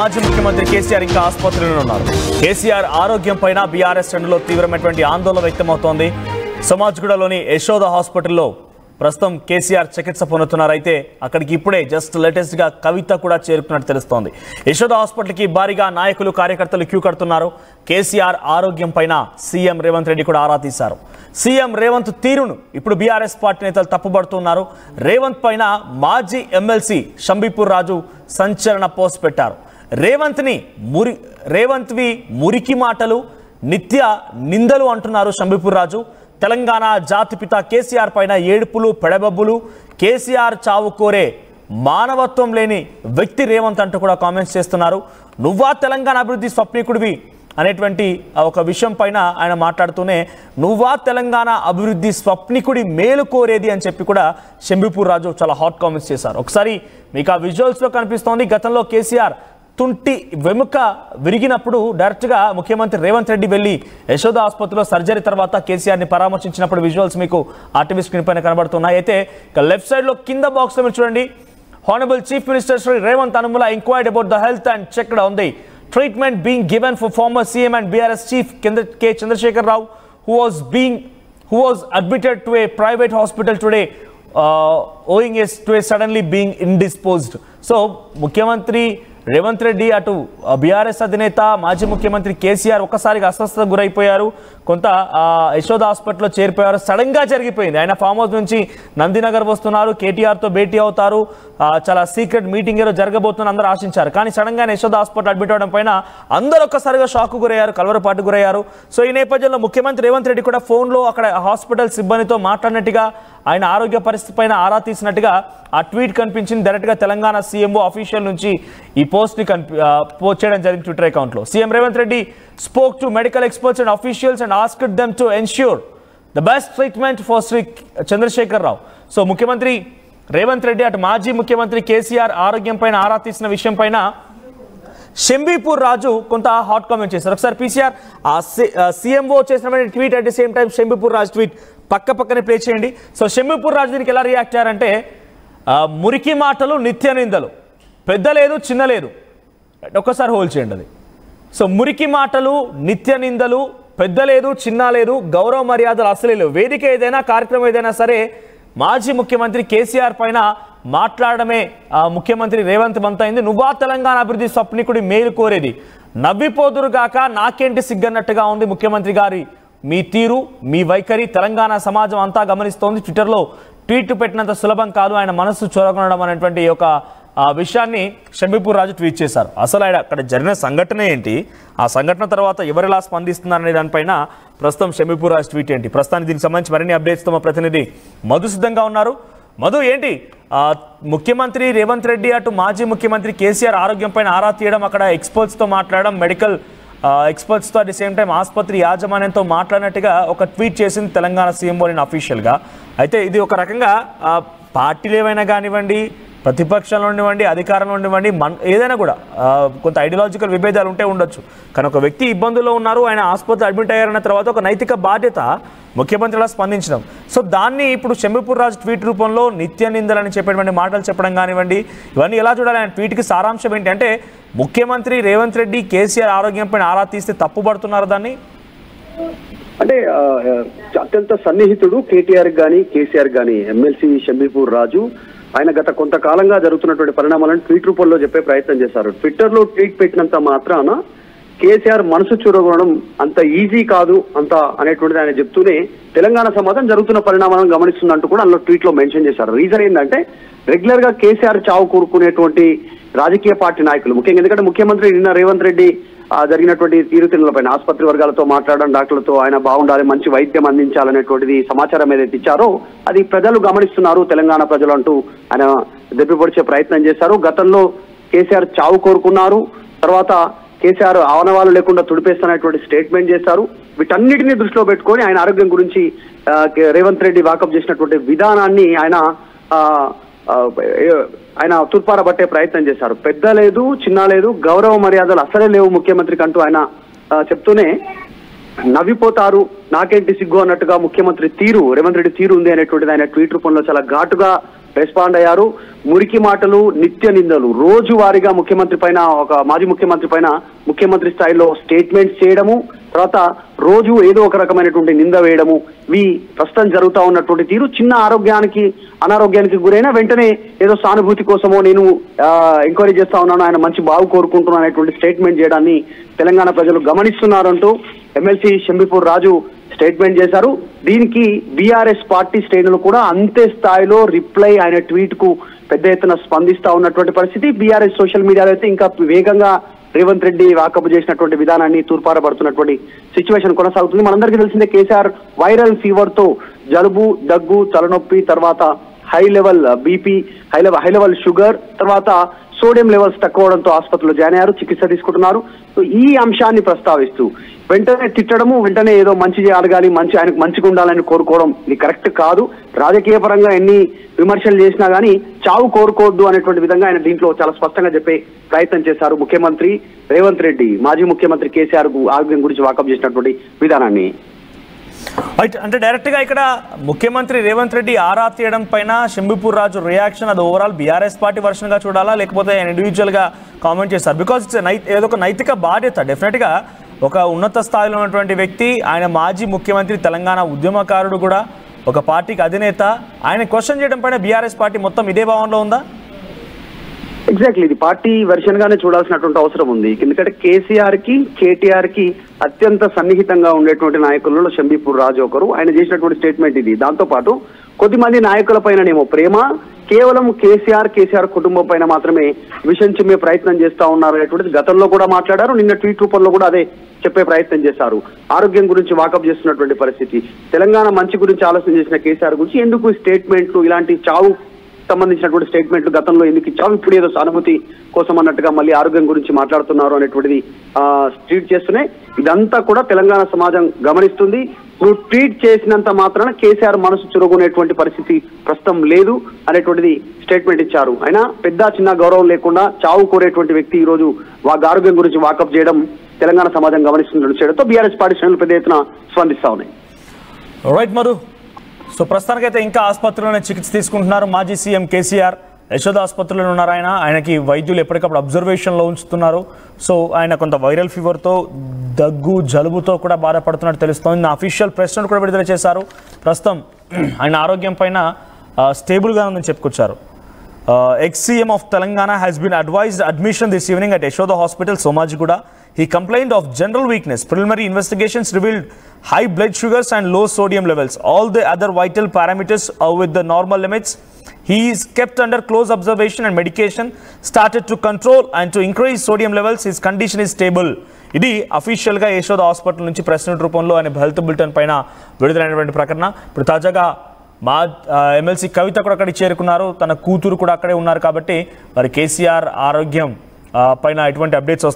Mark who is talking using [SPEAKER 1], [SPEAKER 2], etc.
[SPEAKER 1] మాజీ ముఖ్యమంత్రి కేసీఆర్ ఇంకా ఆసుపత్రిలో ఉన్నారు. కేసీఆర్ ఆరోగ్యం పైన బీఆర్ఎస్ శ్రేణుల్లో తీవ్రమైనటువంటి ఆందోళన వ్యక్తమవుతోంది. సమాజ్గూడలోని యశోద హాస్పిటల్లో ప్రస్తుతం కేసీఆర్ చికిత్స పొందుతున్నారు. అయితే అక్కడికి ఇప్పుడే జస్ట్ లేటెస్ట్ గా కవిత కూడా చేరుకున్నట్టు తెలుస్తోంది. యశోద హాస్పిటల్కి భారీగా నాయకులు కార్యకర్తలు క్యూ కడుతున్నారు. కేసీఆర్ ఆరోగ్యం పైన సీఎం రేవంత్ రెడ్డి కూడా ఆరా తీశారు. సీఎం రేవంత్ తీరును ఇప్పుడు బీఆర్ఎస్ పార్టీ నేతలు తప్పుబడుతున్నారు. రేవంత్ పైన మాజీ ఎమ్మెల్సీ షంబీపూర్ రాజు సంచలన పోస్ట్ పెట్టారు. రేవంత్వి మురికి మాటలు, నిత్య నిందలు అంటున్నారు షంబీపూర్ రాజు. తెలంగాణ జాతిపిత కేసీఆర్ పైన ఏడుపులు పెడబబ్బులు, కేసీఆర్ చావు కోరే మానవత్వం లేని వ్యక్తి రేవంత్ అంటూ కూడా కామెంట్స్ చేస్తున్నారు. నువ్వా తెలంగాణ అభివృద్ధి స్వప్నికుడివి అనేటువంటి ఒక విషయం పైన ఆయన మాట్లాడుతూనే నువ్వా తెలంగాణ అభివృద్ధి స్వప్నికుడి మేలు కోరేది అని చెప్పి కూడా షంబీపూర్ రాజు చాలా హాట్ కామెంట్స్ చేశారు. ఒకసారి మీకు ఆ విజువల్స్లో కనిపిస్తోంది. గతంలో కేసీఆర్ తుంటి వెముక విరిగినప్పుడు డైరెక్ట్గా ముఖ్యమంత్రి రేవంత్ రెడ్డి వెళ్ళి యశోద ఆసుపత్రిలో సర్జరీ తర్వాత కేసీఆర్ని పరామర్శించినప్పుడు విజువల్స్ మీకు ఆర్టీవీ స్క్రీన్ పైన కనబడుతున్నాయి. అయితే లెఫ్ట్ సైడ్లో కింద బాక్స్లో మీరు చూడండి. Honourable chief minister Shri Revanth Anumula inquired about the health and checked on the treatment being given for former CM and BRS chief K. Chandrasekhar Rao, who was admitted to a private hospital today owing to a suddenly being indisposed. So ముఖ్యమంత్రి రేవంత్ రెడ్డి అటు BRS అధినేత మాజీ ముఖ్యమంత్రి కేసీఆర్ ఒక్కసారిగా అస్వస్థతకు గురైపోయారు. కొంత యశోద హాస్పిటల్లో చేరిపోయారు. Sudden గా జరిగిపోయింది. ఆయన ఫామ్ హౌస్ నుంచి నందినగర్ వస్తున్నారు, కేటీఆర్తో భేటీ అవుతారు, చాలా సీక్రెట్ మీటింగ్ ఏదో జరగబోతుందని అందరూ ఆశించారు. కానీ సడన్ గా యశోద హాస్పిటల్ అడ్మిట్ అవడం పైన అందరూ ఒక్కసారిగా షాక్ గురయ్యారు, కలవరపాటు గురయ్యారు. సో ఈ నేపథ్యంలో ముఖ్యమంత్రి రేవంత్ రెడ్డి కూడా ఫోన్లో అక్కడ హాస్పిటల్ సిబ్బందితో మాట్లాడినట్టుగా, ఆయన ఆరోగ్య పరిస్థితి పైన ఆరా తీసినట్టుగా ఆ ట్వీట్ కనిపించింది. డైరెక్ట్గా తెలంగాణ సీఎంఓ అఫీషియల్ నుంచి ఈ పోస్ట్ని పోస్ట్ చేయడం జరిగింది ట్విట్టర్ అకౌంట్లో. CM Revanth Reddy spoke to medical experts and officials and asked them to ensure the best treatment for Sri Chandrasekhar Rao. So ముఖ్యమంత్రి రేవంత్ రెడ్డి అటు మాజీ ముఖ్యమంత్రి కేసీఆర్ ఆరోగ్యం పైన ఆరా తీసిన విషయం పైన షంబీపూర్ రాజు కొంత హాట్ కామెంట్ చేశారు. ఒకసారి పీసీఆర్ సీఎంఓ చేసిన tweet at the same time Shambipur Raju tweet పక్కనే ప్లే చేయండి. సో షంబీపూర్ రాజు దీనికి ఎలా రియాక్ట్ అయ్యారంటే, మురికి మాటలు, నిత్య నిందలు, పెద్ద లేదు చిన్న లేదు. ఒక్కసారి హోల్డ్ చేయండి అది. సో మురికి మాటలు, నిత్య నిందలు, పెద్ద లేదు చిన్న లేదు, గౌరవ మర్యాదలు అసలే లేవు. వేదిక ఏదైనా కార్యక్రమం ఏదైనా సరే మాజీ ముఖ్యమంత్రి కేసీఆర్ పైన మాట్లాడమే ముఖ్యమంత్రి రేవంత్ బంతైంది. నువ్వా తెలంగాణ అభివృద్ధి స్వప్నికుడి మేలు కోరేది, నవ్విపోదురుగాక నాకేంటి సిగ్గన్నట్టుగా ఉంది ముఖ్యమంత్రి గారి మీ తీరు, మీ వైఖరి తెలంగాణ సమాజం అంతా గమనిస్తోంది. ట్విట్టర్లో ట్వీట్ పెట్టినంత సులభం కాదు ఆయన మనస్సు చొరగొనడం అనేటువంటి ఒక విషయాన్ని షంబీపూర్ రాజు ట్వీట్ చేశారు. అసలు ఆయన అక్కడ జరిగిన సంఘటన ఏంటి, ఆ సంఘటన తర్వాత ఎవరిలా స్పందిస్తున్నారనే దానిపైన ప్రస్తుతం షంబీపూర్ రాజు ట్వీట్ ఏంటి, ప్రస్తుతానికి దీనికి సంబంధించి మరిన్ని అప్డేట్స్తో మా ప్రతినిధి మధు సిద్ధంగా ఉన్నారు. మధు, ఏంటి ముఖ్యమంత్రి రేవంత్ రెడ్డి అటు మాజీ ముఖ్యమంత్రి కేసీఆర్ ఆరోగ్యం పైన ఆరా తీయడం, అక్కడ ఎక్స్పర్ట్స్తో మాట్లాడడం, మెడికల్ ఎక్స్పర్ట్స్తో అట్ ది సేమ్ టైం ఆసుపత్రి యాజమాన్యంతో మాట్లాడినట్టుగా ఒక ట్వీట్ చేసింది తెలంగాణ సీఎంఓ నేను అఫీషియల్గా. అయితే ఇది ఒక రకంగా పార్టీలు ఏవైనా కానివ్వండి, ప్రతిపక్షంలో ఉండివ్వండి, అధికారంలో ఉండివ్వండి, ఏదైనా కూడా కొంత ఐడియాలజికల్ విభేదాలు ఉంటే ఉండొచ్చు. కానీ ఒక వ్యక్తి ఇబ్బందుల్లో ఉన్నారు, ఆయన ఆసుపత్రి అడ్మిట్ అయ్యారన్న తర్వాత ఒక నైతిక బాధ్యత ముఖ్యమంత్రిలా స్పందించడం. సో దాన్ని ఇప్పుడు షంబీపూర్ రాజు ట్వీట్ రూపంలో నిత్య నిందలని చెప్పేటువంటి మాటలు చెప్పడం కానివ్వండి, ఇవన్నీ ఎలా చూడాలి? ఆయన ట్వీట్కి సారాంశం ఏంటి అంటే, ముఖ్యమంత్రి రేవంత్ రెడ్డి కేసీఆర్ ఆరోగ్యం పైన ఆరా తీస్తే తప్పుపడుతున్నారు దాన్ని
[SPEAKER 2] అంటే అత్యంత సన్నిహితుడు కేటీఆర్ గాని కేసీఆర్ గాని ఎమ్మెల్సీ షంబీపూర్ రాజు ఆయన గత కొంతకాలంగా జరుగుతున్నటువంటి పరిణామాలను ట్వీట్ రూపంలో చెప్పే ప్రయత్నం చేశారు. ట్విట్టర్ లో ట్వీట్ పెట్టినంత మాత్రాన కేసీఆర్ మనసు చూరగొనడం అంత ఈజీ కాదు అంత అనేటువంటిది ఆయన చెప్తూనే తెలంగాణ సమాజం జరుగుతున్న పరిణామాలను గమనిస్తుందంటూ కూడా అందులో ట్వీట్ లో మెన్షన్ చేశారు. రీజన్ ఏంటంటే, రెగ్యులర్ గా కేసీఆర్ చావు కోరుకునేటువంటి రాజకీయ పార్టీ నాయకులు ముఖ్యంగా, ఎందుకంటే ముఖ్యమంత్రి నిన్న రేవంత్ రెడ్డి జరిగినటువంటి తీరుతెన్నులపైన ఆసుపత్రి వర్గాలతో మాట్లాడడం, డాక్టర్లతో ఆయన బాగుండాలి, మంచి వైద్యం అందించాలనేటువంటిది సమాచారం ఏదైతే ఇచ్చారో అది ప్రజలు గమనిస్తున్నారు, తెలంగాణ ప్రజలు అంటూ ఆయన దెబ్బపొడిచే ప్రయత్నం చేశారు. గతంలో కేసీఆర్ చావు కోరుకున్నారు, తర్వాత కేసీఆర్ ఆవనవాళ్ళు లేకుండా తుడిపేస్తున్నటువంటి స్టేట్మెంట్ చేశారు. వీటన్నిటినీ దృష్టిలో పెట్టుకొని ఆయన ఆరోగ్యం గురించి రేవంత్ రెడ్డి వాకప్ చేసినటువంటి విధానాన్ని ఆయన తూర్పారబట్టే ప్రయత్నం చేశారు. పెద్ద లేదు చిన్న లేదు, గౌరవ మర్యాదలు అసలే లేవు ముఖ్యమంత్రికి అంటూ ఆయన చెప్తూనే నవ్విపోతారు, నాకేంటి సిగ్గు అన్నట్టుగా ముఖ్యమంత్రి తీరు, రేవంత్ రెడ్డి తీరు ఉంది అనేటువంటిది ఆయన ట్వీట్ రూపంలో చాలా ఘాటుగా రెస్పాండ్ అయ్యారు. మురికి మాటలు, నిత్య నిందలు, రోజువారీగా ముఖ్యమంత్రి పైన, ఒక మాజీ ముఖ్యమంత్రి పైన ముఖ్యమంత్రి స్థాయిలో స్టేట్మెంట్స్ చేయడము, తర్వాత రోజు ఏదో ఒక రకమైనటువంటి నింద వేయడము, ఇవి ప్రస్తుతం జరుగుతూ ఉన్నటువంటి తీరు. చిన్న అనారోగ్యానికి గురైనా వెంటనే ఏదో సానుభూతి కోసమో నేను ఎంక్వైరీ చేస్తా ఉన్నాను, ఆయన మంచి బాగు కోరుకుంటున్నాను అనేటువంటి స్టేట్మెంట్ చేయడాన్ని తెలంగాణ ప్రజలు గమనిస్తున్నారంటూ ఎమ్మెల్సీ షంబీపూర్ రాజు స్టేట్మెంట్ చేశారు. దీనికి బీఆర్ఎస్ పార్టీ శ్రేణులు కూడా అంతే స్థాయిలో రిప్లై, ఆయన ట్వీట్ కు పెద్ద ఎత్తున స్పందిస్తా ఉన్నటువంటి పరిస్థితి. బీఆర్ఎస్ సోషల్ మీడియాలో అయితే ఇంకా వేగంగా రేవంత్ రెడ్డి వాకబు చేసినటువంటి విధానాన్ని తూర్పారబడుతున్నటువంటి సిచ్యువేషన్ కొనసాగుతుంది. మనందరికీ తెలిసిందే కేసీఆర్ వైరల్ ఫీవర్ తో జలుబు, దగ్గు, తలనొప్పి, తర్వాత high level BP, high level sugar, తర్వాత సోడియం లెవెల్స్ తక్కువ అవడంతో ఆసుపత్రిలో జాయిన్ అయ్యారు, చికిత్స తీసుకుంటున్నారు. సో ఈ అంశాన్ని ప్రస్తావిస్తూ వెంటనే తిట్టడము, వెంటనే ఏదో మంచి అడగాలి, ఆయనకు మంచిగా ఉండాలని కోరుకోవడం ఇది కరెక్ట్ కాదు. రాజకీయ పరంగా ఎన్ని విమర్శలు చేసినా గానీ చావు కోరుకోవద్దు అనేటువంటి విధంగా ఆయన దీంట్లో చాలా స్పష్టంగా చెప్పే ప్రయత్నం చేశారు. ముఖ్యమంత్రి రేవంత్ రెడ్డి మాజీ ముఖ్యమంత్రి కేసీఆర్ ఆరోగ్యం గురించి వాకప్ చేసినటువంటి విధానాన్ని.
[SPEAKER 1] అంటే డైరెక్ట్ గా ఇక్కడ ముఖ్యమంత్రి రేవంత్ రెడ్డి ఆరా తీయడం పైన షంబీపూర్ రాజు రియాక్షన్ అది ఓవరాల్ బీఆర్ఎస్ పార్టీ వర్షన్ గా చూడాలా, లేకపోతే ఆయన ఇండివిజువల్ గా కామెంట్ చేస్తారు? బికాజ్ ఏదో ఒక నైతిక బాధ్యత. డెఫినెట్ గా ఒక ఉన్నత స్థాయిలో ఉన్నటువంటి వ్యక్తి, ఆయన మాజీ ముఖ్యమంత్రి, తెలంగాణ ఉద్యమకారుడు కూడా, ఒక పార్టీకి అధినేత, ఆయన క్వశ్చన్ చేయడం పైన బీఆర్ఎస్ పార్టీ మొత్తం ఇదే భావనలో ఉందా?
[SPEAKER 2] ఎగ్జాక్ట్లీ, ఇది పార్టీ వెర్షన్ గానే చూడాల్సినటువంటి అవసరం ఉంది. ఎందుకంటే కేసీఆర్ కి కేటీఆర్ కి అత్యంత సన్నిహితంగా ఉండేటువంటి నాయకులలో షంబీపూర్ రాజు ఒకరు. ఆయన చేసినటువంటి స్టేట్మెంట్ ఇది. దాంతో పాటు కొద్దిమంది నాయకుల పైననేమో ప్రేమ, కేవలం కేసీఆర్ కుటుంబం పైన మాత్రమే విషయం చిమ్మే ప్రయత్నం చేస్తా ఉన్నారు అనేటువంటిది గతంలో కూడా మాట్లాడారు. నిన్న ట్వీట్ రూపంలో కూడా అదే చెప్పే ప్రయత్నం చేశారు. ఆరోగ్యం గురించి వాకప్ చేస్తున్నటువంటి పరిస్థితి, తెలంగాణ మంచి గురించి ఆలోచన చేసిన కేసీఆర్ గురించి ఎందుకు స్టేట్మెంట్లు, ఇలాంటి చావు సంబంధించినటువంటి స్టేట్మెంట్లు గతంలో ఎందుకు ఇచ్చావు, ఇప్పుడు ఏదో సానుభూతి కోసం అన్నట్టుగా మళ్ళీ ఆరోగ్యం గురించి మాట్లాడుతున్నారు అనేటువంటిది ట్వీట్ చేస్తున్నాయి. ఇదంతా కూడా తెలంగాణ సమాజం గమనిస్తుంది. నువ్వు ట్వీట్ చేసినంత మాత్రాన కేసీఆర్ మనసు చురుగునేటువంటి పరిస్థితి ప్రస్తుతం లేదు అనేటువంటిది స్టేట్మెంట్ ఇచ్చారు. అయినా పెద్ద చిన్న గౌరవం లేకుండా చావు కోరేటువంటి వ్యక్తి ఈ రోజు ఆరోగ్యం గురించి వాకప్ చేయడం తెలంగాణ సమాజం గమనిస్తున్నట్టు చేయడంతో బీఆర్ఎస్ పార్టీ శ్రేణులు పెద్ద ఎత్తున స్పందిస్తా ఉన్నాయి.
[SPEAKER 1] రైట్ మధు, సో ప్రస్తుతానికైతే ఇంకా ఆసుపత్రిలోనే చికిత్స తీసుకుంటున్నారు మాజీ సీఎం కేసీఆర్. యశోద ఆసుపత్రిలో ఉన్నారు. ఆయనకి వైద్యులు ఎప్పటికప్పుడు అబ్జర్వేషన్లో ఉంచుతున్నారు. సో ఆయన కొంత వైరల్ ఫీవర్తో, దగ్గు, జలుబుతో కూడా బాధపడుతున్నట్టు తెలుస్తోంది. అఫీషియల్ ప్రెస్ నోట్ కూడా విడుదల చేశారు. ప్రస్తుతం ఆయన ఆరోగ్యం పైన స్టేబుల్గా ఉందని చెప్పుకొచ్చారు. ex-CM of Telangana has been advised admission this evening at Yashoda Hospital, Somajiguda. He complained of general weakness. Preliminary investigations revealed high blood sugars and low sodium levels. All the other vital parameters are with the normal limits. He is kept under close observation and medication started to control and to increase sodium levels. His condition is stable. ఇది అఫీషియల్గా Yashoda hospital నుంచి press note రూపంలో ఆయన health bulletin పైన విడుదలైనటువంటి ప్రకటన. ఇప్పుడు తాజాగా మా ఎమ్మెల్సీ కవిత కూడా అక్కడికి చేరుకున్నారు. తన కూతురు కూడా అక్కడే ఉన్నారు. కాబట్టి మరి కేసీఆర్ ఆరోగ్యం పైన ఎటువంటి అప్డేట్స్ వస్తాయి?